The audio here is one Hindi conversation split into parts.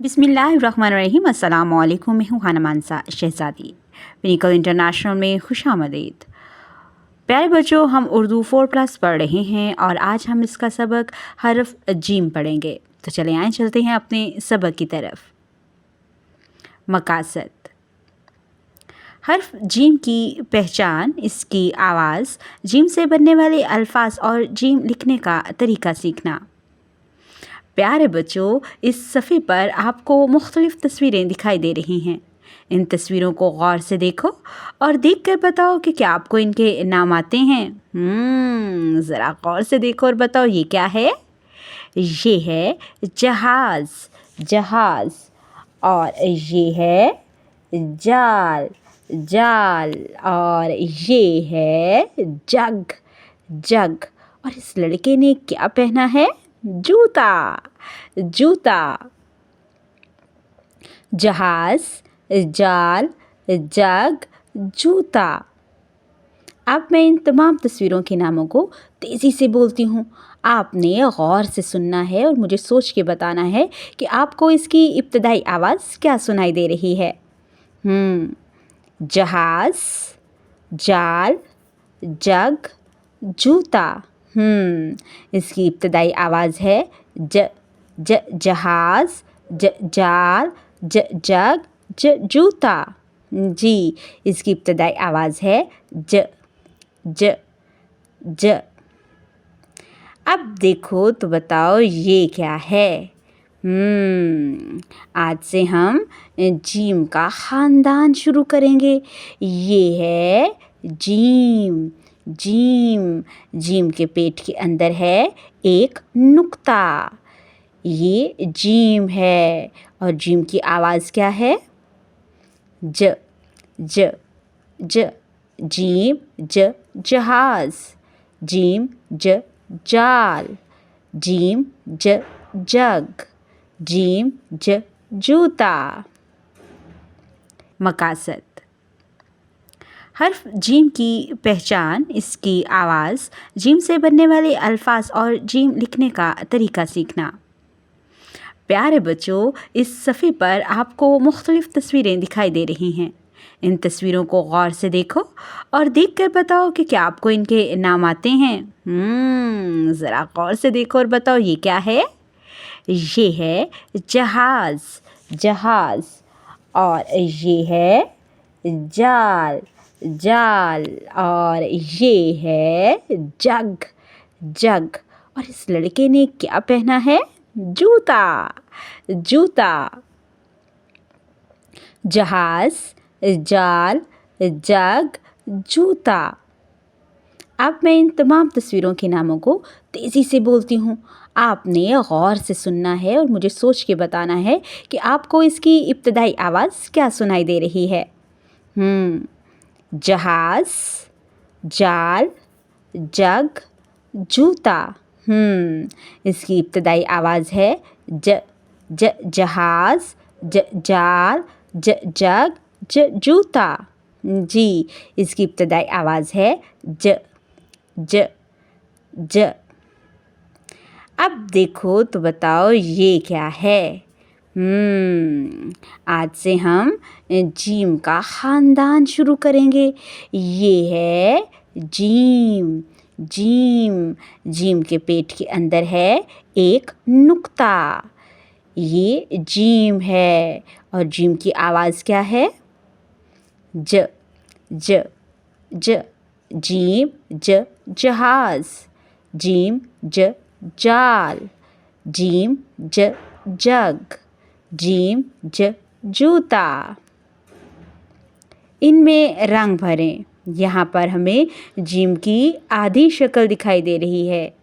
बिस्मिल्लाहिर्रहमानिर्रहीम। अस्सलाम वालेकुम। मैं हूँ खाना मानसा शहज़ादी। पिनिकल इंटरनेशनल में खुशामदीद। प्यारे बच्चों, हम उर्दू 4+ पढ़ रहे हैं और आज हम इसका सबक हरफ जीम पढ़ेंगे। तो चले आए चलते हैं अपने सबक की तरफ। मकासद। हर्फ जीम की पहचान, इसकी आवाज़, जीम से बनने वाले अल्फाज और जीम लिखने का तरीका सीखना। प्यारे बच्चों, इस सफ़े पर आपको मुख्तलिफ़ तस्वीरें दिखाई दे रही हैं। इन तस्वीरों को गौर से देखो और देखकर बताओ कि क्या आपको इनके नाम आते हैं। ज़रा गौर से देखो और बताओ ये क्या है। ये है जहाज़, जहाज़। और ये है जाल, जाल। और ये है जग, जग। और इस लड़के ने क्या पहना है? जूता, जूता। जहाज, जाल, जग, जूता। अब मैं इन तमाम तस्वीरों के नामों को तेज़ी से बोलती हूँ। आपने गौर से सुनना है और मुझे सोच के बताना है कि आपको इसकी इब्तदाई आवाज़ क्या सुनाई दे रही है। जहाज, जाल, जग, जूता। इसकी इब्तदाई आवाज़ है जहाज, जाल, जग, जूता। जी, इसकी इब्तदाई आवाज़ है ज। अब देखो तो बताओ ये क्या है। आज से हम जीम का ख़ानदान शुरू करेंगे। ये है जीम, जीम। जीम के पेट के अंदर है एक नुक्ता। ये जीम है और जीम की आवाज़ क्या है? ज, ज, ज। जीम, ज, जहाज़। जीम, ज, जाल। जीम, ज, जग। जीम, ज, जूता। मकासद। हर्फ जीम की पहचान, इसकी आवाज़, जीम से बनने वाले अल्फाज और जीम लिखने का तरीका सीखना। प्यारे बच्चों, इस सफ़े पर आपको मुख्तलिफ़ तस्वीरें दिखाई दे रही हैं। इन तस्वीरों को गौर से देखो और देखकर बताओ कि क्या आपको इनके नाम आते हैं। ज़रा गौर से देखो और बताओ ये क्या है। ये है जहाज़, जहाज़। और ये है जाल, जाल। और ये है जग, जग। और इस लड़के ने क्या पहना है? जूता, जूता। जहाज़, जाल, जग, जूता। अब मैं इन तमाम तस्वीरों के नामों को तेज़ी से बोलती हूँ। आपने गौर से सुनना है और मुझे सोच के बताना है कि आपको इसकी इब्तदाई आवाज़ क्या सुनाई दे रही है। जहाज़, जाल, जग, जूता। इसकी इब्तदाई आवाज़ है जहाज़, जाल, जग, जूता। जी, इसकी इब्तदाई आवाज़ है ज। अब देखो तो बताओ ये क्या है। आज से हम जीम का ख़ानदान शुरू करेंगे। ये है जीम, जीम। जीम के पेट के अंदर है एक नुक्ता। ये जीम है और जीम की आवाज़ क्या है? ज, ज, ज। जीम, ज, जहाज़। जीम, ज, जाल। जीम, ज, जग। जीम, ज, जूता। इनमें रंग भरें। यहाँ पर हमें जीम की आधी शक्ल दिखाई दे रही है।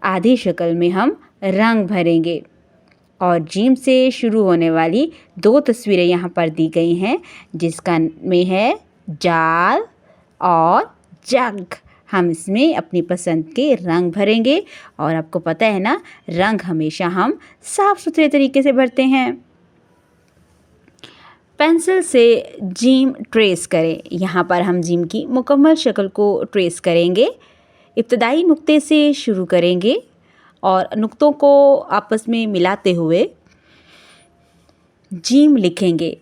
आधी शक्ल में हम रंग भरेंगे और जीम से शुरू होने वाली 2 तस्वीरें यहाँ पर दी गई हैं, जिसका में है जाल और जग। हम इसमें अपनी पसंद के रंग भरेंगे और आपको पता है ना, रंग हमेशा हम साफ़ सुथरे तरीके से भरते हैं। पेंसिल से जीम ट्रेस करें। यहाँ पर हम जीम की मुकम्मल शक्ल को ट्रेस करेंगे। इब्तदाई नुक्ते से शुरू करेंगे और नुक्तों को आपस में मिलाते हुए जीम लिखेंगे।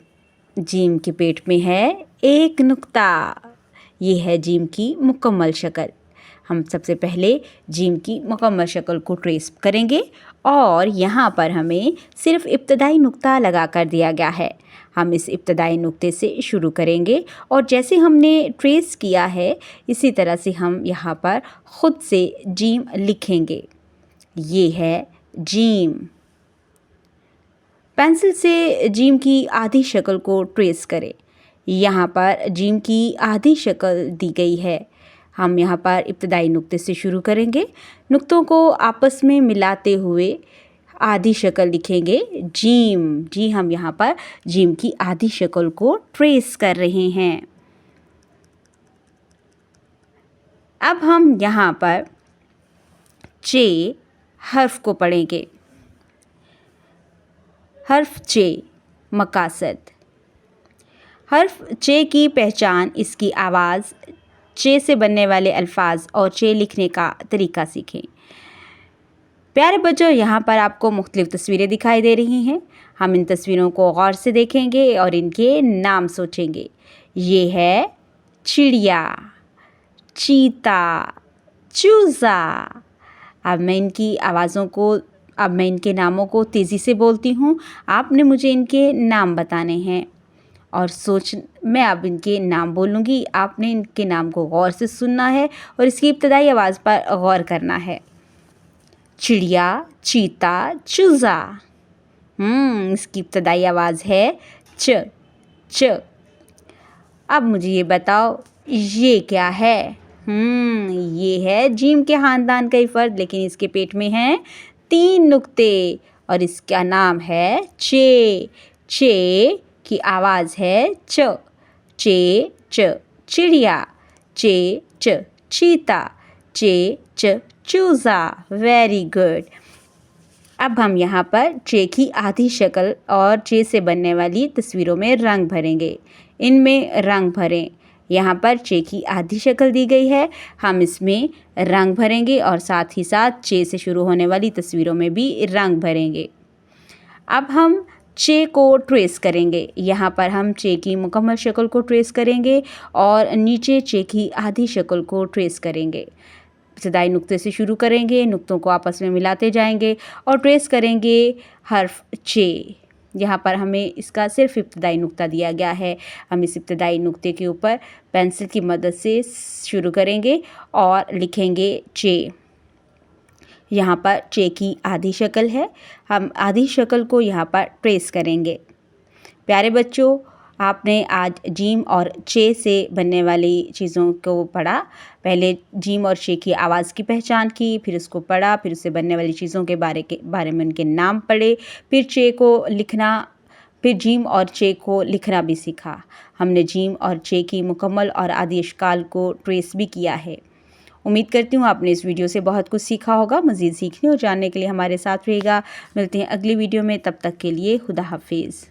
जीम के पेट में है एक नुक्ता। ये है जीम की मुकम्मल शक्ल। हम सबसे पहले जीम की मुकम्मल शक्ल को ट्रेस करेंगे और यहाँ पर हमें सिर्फ इब्तदाई नुक्ता लगा कर दिया गया है। हम इस इब्तदाई नुक्ते से शुरू करेंगे और जैसे हमने ट्रेस किया है इसी तरह से हम यहाँ पर ख़ुद से जीम लिखेंगे। ये है जीम। पेंसिल से जीम की आधी शक्ल को ट्रेस करें। यहाँ पर जीम की आधी शक्ल दी गई है। हम यहाँ पर इब्तदाई नुक्ते से शुरू करेंगे। नुक्तों को आपस में मिलाते हुए आधी शक्ल लिखेंगे जीम। जी हम यहाँ पर जीम की आधी शक्ल को ट्रेस कर रहे हैं। अब हम यहाँ पर चे हर्फ को पढ़ेंगे। हर्फ चे मकासद। हर्फ चे की पहचान इसकी आवाज़, चे से बनने वाले अल्फाज और चे लिखने का तरीका सीखें। प्यारे बच्चों, यहाँ पर आपको मुख्तलिफ़ तस्वीरें दिखाई दे रही हैं। हम इन तस्वीरों को गौर से देखेंगे और इनके नाम सोचेंगे। ये है चिड़िया, चीता, चूज़ा। अब मैं इनके नामों को तेज़ी से बोलती हूँ। आपने मुझे इनके नाम बताने हैं और मैं अब इनके नाम बोलूँगी। आपने इनके नाम को गौर से सुनना है और इसकी इब्तदाई आवाज़ पर गौर करना है। चिड़िया, चीता, चूज़ा। इसकी इब्तदाई आवाज़ है च च। अब मुझे ये बताओ ये क्या है? ये है जीम के ख़ानदान का ही फ़र्द, लेकिन इसके पेट में हैं 3 नुक्ते और इसका नाम है चे। चे की आवाज़ है च। चे च चिड़िया, चे च चीता, चे च चूज़ा। Very good. अब हम यहाँ पर चे की आधी शक्ल और चे से बनने वाली तस्वीरों में रंग भरेंगे। इनमें रंग भरें। यहाँ पर चे की आधी शक्ल दी गई है, हम इसमें रंग भरेंगे और साथ ही साथ चे से शुरू होने वाली तस्वीरों में भी रंग भरेंगे। अब हम चे को ट्रेस करेंगे। यहाँ पर हम चे की मुकम्मल शक्ल को ट्रेस करेंगे और नीचे चे की आधी शक्ल को ट्रेस करेंगे। इब्तदाई नुक्ते से शुरू करेंगे, नुक्तों को आपस में मिलाते जाएंगे और ट्रेस करेंगे हर्फ चे। यहाँ पर हमें इसका सिर्फ इब्तदाई नुक्ता दिया गया है। हम इस इब्तदाई नुक्ते के ऊपर पेंसिल की मदद से शुरू करेंगे और लिखेंगे चे। यहाँ पर चे की आधी शक्ल है, हम आधी शक्ल को यहाँ पर ट्रेस करेंगे। प्यारे बच्चों, आपने आज जीम और चे से बनने वाली चीज़ों को पढ़ा। पहले जीम और चे की आवाज़ की पहचान की, फिर उसको पढ़ा, फिर उससे बनने वाली चीज़ों के बारे में उनके नाम पढ़े, फिर चे को लिखना, फिर जीम और चे को लिखना भी सीखा। हमने जीम और चे की मुकम्मल और आधी अशकाल को ट्रेस भी किया है। उम्मीद करती हूँ आपने इस वीडियो से बहुत कुछ सीखा होगा। मज़ीद सीखने और जानने के लिए हमारे साथ रहिएगा। मिलते हैं अगली वीडियो में, तब तक के लिए खुदा हाफिज़।